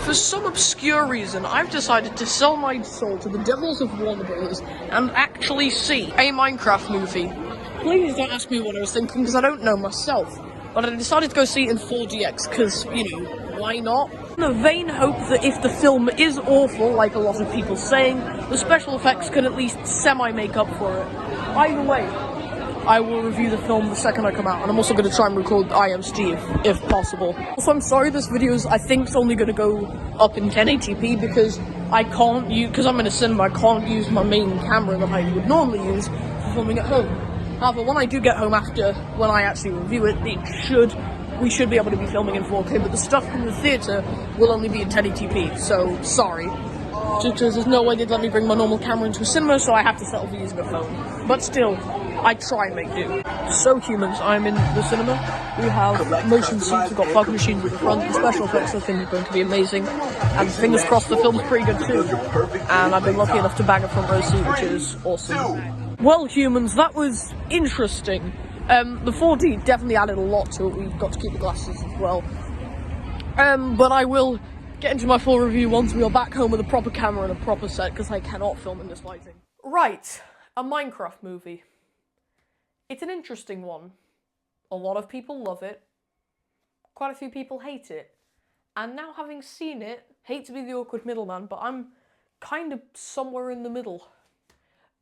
For some obscure reason, I've decided to sell my soul to the devils of Warner Bros. And actually see a Minecraft movie. Please don't ask me what I was thinking, because I don't know myself. But I decided to go see it in 4DX, because, you know, why not? In the vain hope that if the film is awful, like a lot of people saying, the special effects could at least semi-make up for it. Either way, I will review the film the second I come out, and I'm also going to try and record I Am Steve, if possible. Also, I'm sorry this video is, I think, only going to go up in 1080p, because I can't use, because I'm in a cinema, I can't use my main camera that I would normally use for filming at home. However, when I do get home after, when I actually review it, we should be able to be filming in 4K, but the stuff from the theatre will only be in 1080p, so sorry. Just because there's no way they'd let me bring my normal camera into a cinema, so I have to settle for using a phone. But still, I try and make do. So humans, I'm in the cinema. We have motion seats, we've got fog machines at the front, the special effects I think are going to be amazing. And fingers crossed the film's pretty good too. And I've been lucky enough to bag a front row seat, which is awesome. Well humans, that was interesting. The 4D definitely added a lot to it. We've got to keep the glasses as well. But I will get into my full review once we are back home with a proper camera and a proper set, because I cannot film in this lighting. Right, a Minecraft movie. It's an interesting one. A lot of people love it. Quite a few people hate it. And now having seen it, hate to be the awkward middleman, but I'm kind of somewhere in the middle.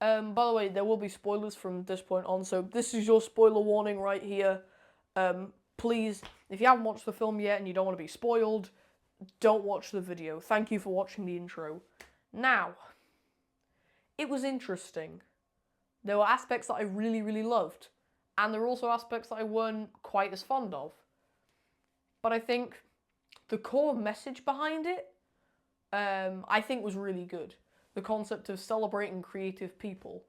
By the way, there will be spoilers from this point on, so this is your spoiler warning right here. Please, if you haven't watched the film yet and you don't want to be spoiled, don't watch the video. Thank you for watching the intro. Now, it was interesting. There were aspects that I really, really loved, and there were also aspects that I weren't quite as fond of. But I think the core message behind it, I think was really good. The concept of celebrating creative people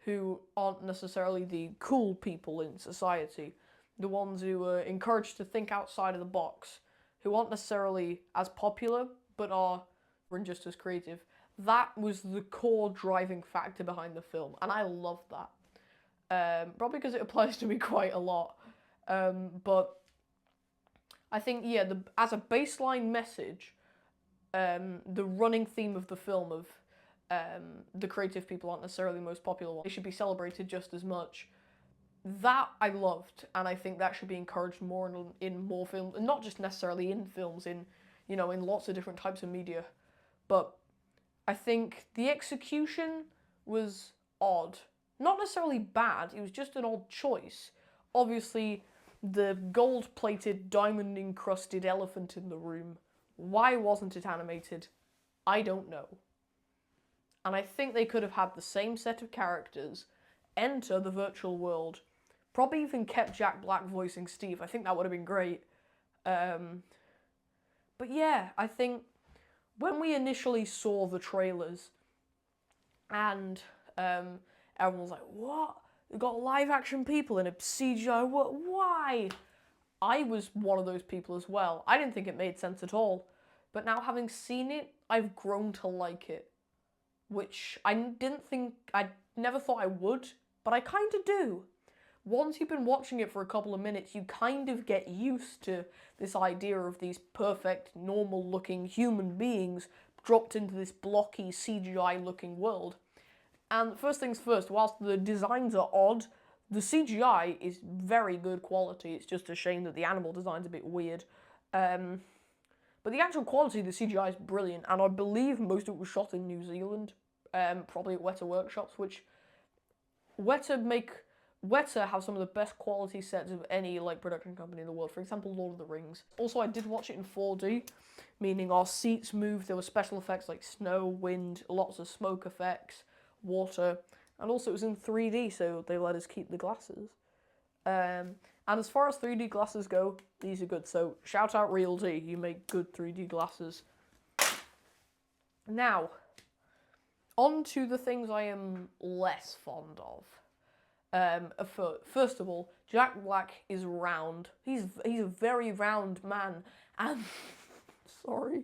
who aren't necessarily the cool people in society, the ones who are encouraged to think outside of the box, who aren't necessarily as popular, but are just as creative. That was the core driving factor behind the film, and I love that. Probably because it applies to me quite a lot. But I think, yeah, as a baseline message, the running theme of the film of the creative people aren't necessarily the most popular ones, they should be celebrated just as much. That I loved, and I think that should be encouraged more in more films, and not just necessarily in films, in lots of different types of media. But I think the execution was odd. Not necessarily bad, it was just an odd choice. Obviously, the gold-plated, diamond-encrusted elephant in the room, why wasn't it animated? I don't know. And I think they could have had the same set of characters enter the virtual world. Probably even kept Jack Black voicing Steve. I think that would have been great. But yeah, I think when we initially saw the trailers and everyone was like, what? We've got live action people in a CGI, what? Why? I was one of those people as well. I didn't think it made sense at all. But now having seen it, I've grown to like it. Which I never thought I would, but I kind of do. Once you've been watching it for a couple of minutes, you kind of get used to this idea of these perfect, normal-looking human beings dropped into this blocky, CGI-looking world. And first things first, whilst the designs are odd, the CGI is very good quality. It's just a shame that the animal design's a bit weird. But the actual quality of the CGI is brilliant, and I believe most of it was shot in New Zealand, probably at Weta Workshops, which Weta have some of the best quality sets of any production company in the world. For example, Lord of the Rings. Also, I did watch it in 4D, meaning our seats moved. There were special effects like snow, wind, lots of smoke effects, water, and also it was in 3D, so they let us keep the glasses. And as far as 3D glasses go, these are good. So shout out Realty, you make good 3D glasses. Now, on to the things I am less fond of. First of all, Jack Black is round. He's a very round man, and sorry,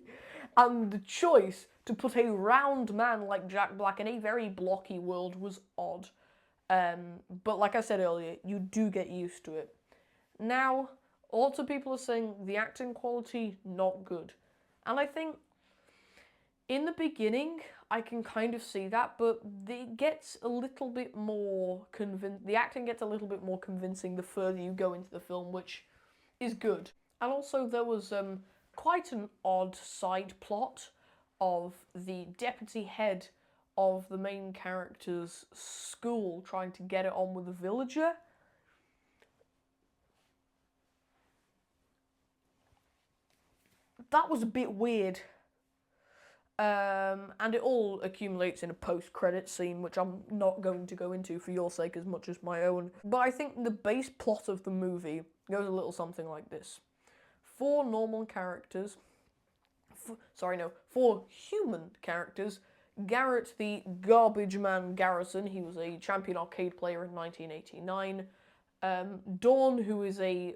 and the choice to put a round man like Jack Black in a very blocky world was odd. But like I said earlier, you do get used to it. Now, lots of people are saying the acting quality, not good. And I think In the beginning, I can kind of see that, but it gets a little bit more the acting gets a little bit more convincing the further you go into the film, which is good. And also, there was quite an odd side plot of the deputy head of the main character's school trying to get it on with a villager. That was a bit weird. And it all accumulates in a post-credit scene, which I'm not going to go into for your sake as much as my own. But I think the base plot of the movie goes a little something like this. Four normal characters, four human characters. Garrett, the garbage man Garrison, he was a champion arcade player in 1989. Dawn, who is a,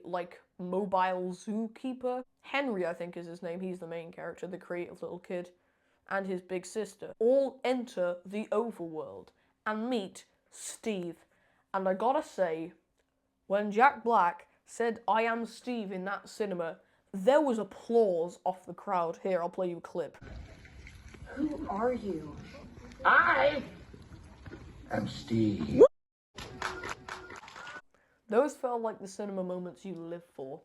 mobile zookeeper. Henry, I think is his name, he's the main character, the creative little kid. And his big sister all enter the overworld and meet Steve. And I gotta say, when Jack Black said, "I am Steve" in that cinema, there was applause off the crowd. Here, I'll play you a clip. Who are you? I am Steve. Those felt like the cinema moments you live for.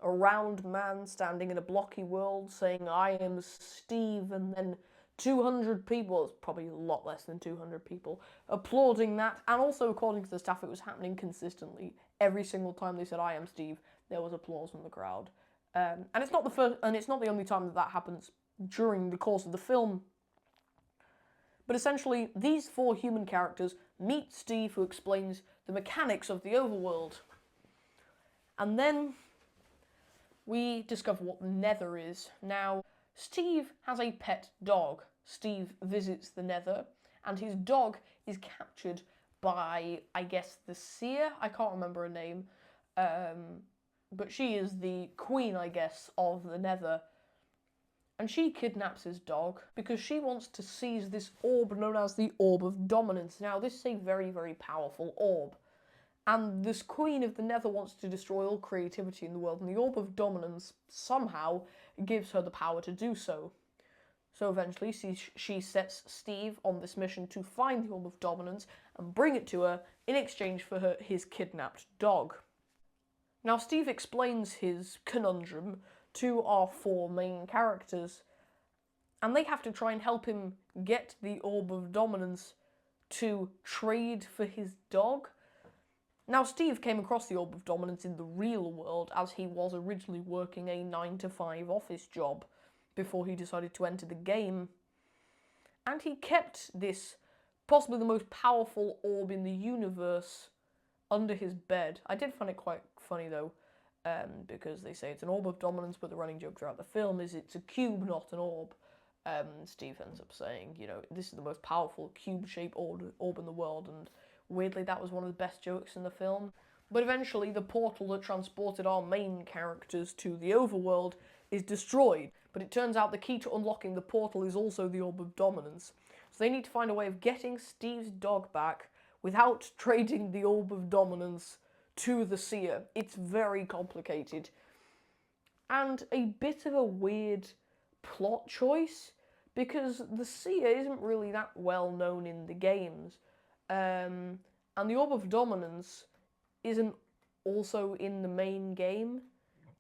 A round man standing in a blocky world saying, "I am Steve," and then 200 people, it's probably a lot less than 200 people, applauding that. And also, according to the staff, it was happening consistently. Every single time they said, "I am Steve," there was applause from the crowd. And it's not the first, and it's not the only time that happens during the course of the film. But essentially, these four human characters meet Steve, who explains the mechanics of the overworld. And then we discover what the Nether is. Now, Steve has a pet dog. Steve visits the Nether, and his dog is captured by, I guess, the Seer? I can't remember her name. But she is the queen, I guess, of the Nether. And she kidnaps his dog because she wants to seize this orb known as the Orb of Dominance. Now, this is a very, very powerful orb. And this queen of the Nether wants to destroy all creativity in the world, and the Orb of Dominance somehow gives her the power to do so. So eventually she sets Steve on this mission to find the Orb of Dominance and bring it to her in exchange for his kidnapped dog. Now Steve explains his conundrum to our four main characters, and they have to try and help him get the Orb of Dominance to trade for his dog. Now, Steve came across the Orb of Dominance in the real world, as he was originally working a 9-to-5 office job before he decided to enter the game. And he kept this, possibly the most powerful orb in the universe, under his bed. I did find it quite funny, though, because they say it's an Orb of Dominance, but the running joke throughout the film is it's a cube, not an orb. Steve ends up saying, this is the most powerful cube-shaped orb in the world, and weirdly, that was one of the best jokes in the film. But eventually, the portal that transported our main characters to the overworld is destroyed. But it turns out the key to unlocking the portal is also the Orb of Dominance. So they need to find a way of getting Steve's dog back without trading the Orb of Dominance to the Seer. It's very complicated. And a bit of a weird plot choice, because the Seer isn't really that well known in the games. And the Orb of Dominance isn't also in the main game.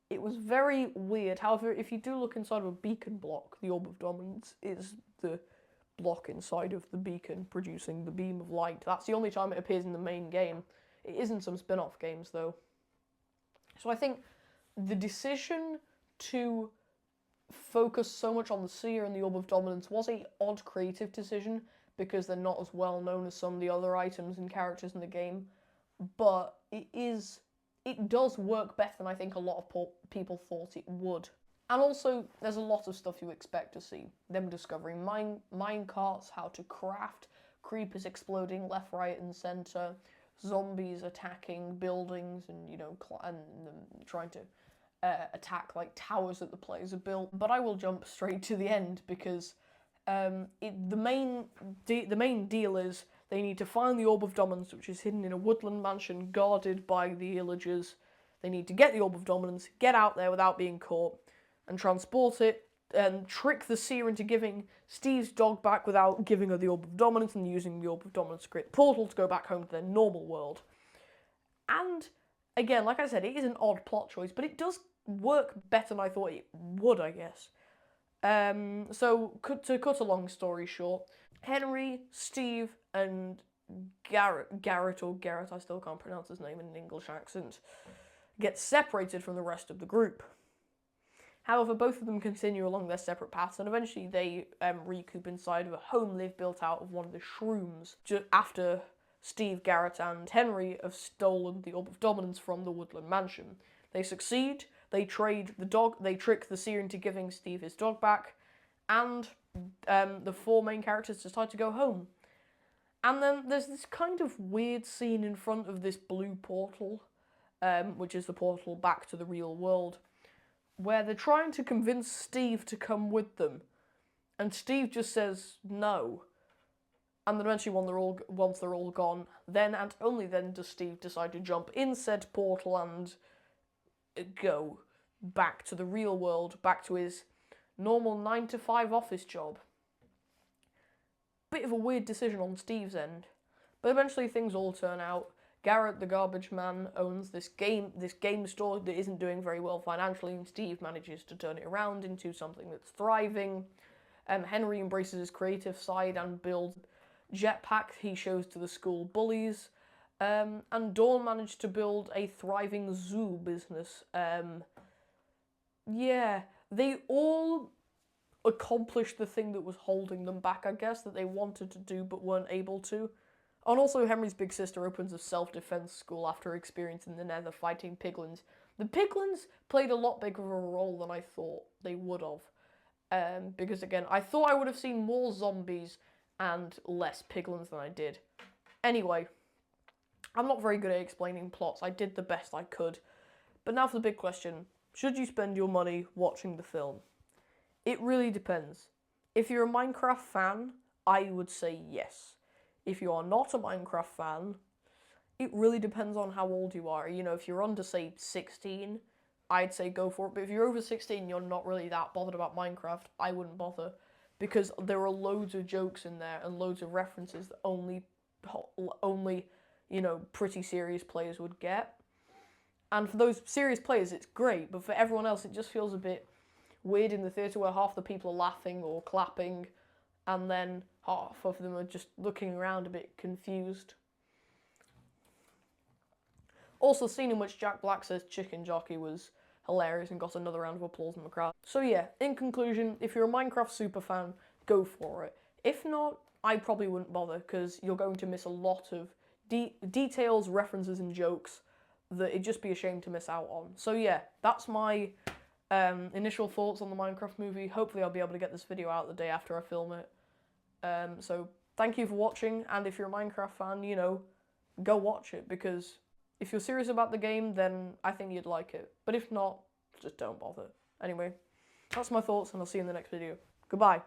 It was very weird. However, if you do look inside of a beacon block, the Orb of Dominance is the block inside of the beacon producing the beam of light. That's the only time it appears in the main game. It is in some spin-off games, though. So I think the decision to focus so much on the Seer and the Orb of Dominance was an odd creative decision, because they're not as well known as some of the other items and characters in the game, but it does work better than I think a lot of people thought it would. And also, there's a lot of stuff you expect to see. Them discovering mine carts, how to craft, creepers exploding left, right, and centre, zombies attacking buildings, and trying to attack like towers that the players have built. But I will jump straight to the end, because the main deal is they need to find the Orb of Dominance, which is hidden in a woodland mansion guarded by the Illagers. They need to get the Orb of Dominance, get out there without being caught, and transport it trick the seer into giving Steve's dog back without giving her the Orb of Dominance and using the Orb of Dominance to create the portal to go back home to their normal world. And, again, like I said, it is an odd plot choice, but it does work better than I thought it would, I guess. So, to cut a long story short, Henry, Steve, and Garrett, I still can't pronounce his name in an English accent, get separated from the rest of the group. However, both of them continue along their separate paths, and eventually they recoup inside of a home they've built out of one of the shrooms, after Steve, Garrett, and Henry have stolen the Orb of Dominance from the Woodland Mansion. They succeed, they trick the seer into giving Steve his dog back, and the four main characters decide to go home. And then there's this kind of weird scene in front of this blue portal, which is the portal back to the real world, where they're trying to convince Steve to come with them, and Steve just says no. And then eventually, once they're all gone, then and only then does Steve decide to jump in said portal and go back to the real world, back to his normal 9-to-5 office job. Bit of a weird decision on Steve's end, but eventually things all turn out. Garrett, the garbage man, owns this game store that isn't doing very well financially, and Steve manages to turn it around into something that's thriving. Henry embraces his creative side and builds jetpack he shows to the school bullies. And Dawn managed to build a thriving zoo business. Yeah, they all accomplished the thing that was holding them back, I guess, that they wanted to do but weren't able to. And also, Henry's big sister opens a self-defense school after experiencing the Nether fighting piglins. The piglins played a lot bigger of a role than I thought they would have. Because, again, I thought I would have seen more zombies and less piglins than I did. Anyway, I'm not very good at explaining plots. I did the best I could. But now for the big question. Should you spend your money watching the film? It really depends. If you're a Minecraft fan, I would say yes. If you are not a Minecraft fan, it really depends on how old you are. You know, if you're under, say, 16, I'd say go for it. But if you're over 16 and you're not really that bothered about Minecraft, I wouldn't bother. Because there are loads of jokes in there and loads of references that only you know, pretty serious players would get. And for those serious players, it's great. But for everyone else, it just feels a bit weird in the theatre where half the people are laughing or clapping, and then half of them are just looking around a bit confused. Also, the scene in which Jack Black says chicken jockey was hilarious and got another round of applause from the crowd. So yeah, in conclusion, if you're a Minecraft superfan, go for it. If not, I probably wouldn't bother, because you're going to miss a lot of details, references, and jokes that it'd just be a shame to miss out on. So yeah, that's my initial thoughts on the Minecraft movie. Hopefully I'll be able to get this video out the day after I film it. So thank you for watching, and if you're a Minecraft fan, you know, go watch it, because if you're serious about the game, then I think you'd like it. But if not, just don't bother. Anyway, that's my thoughts, and I'll see you in the next video. Goodbye.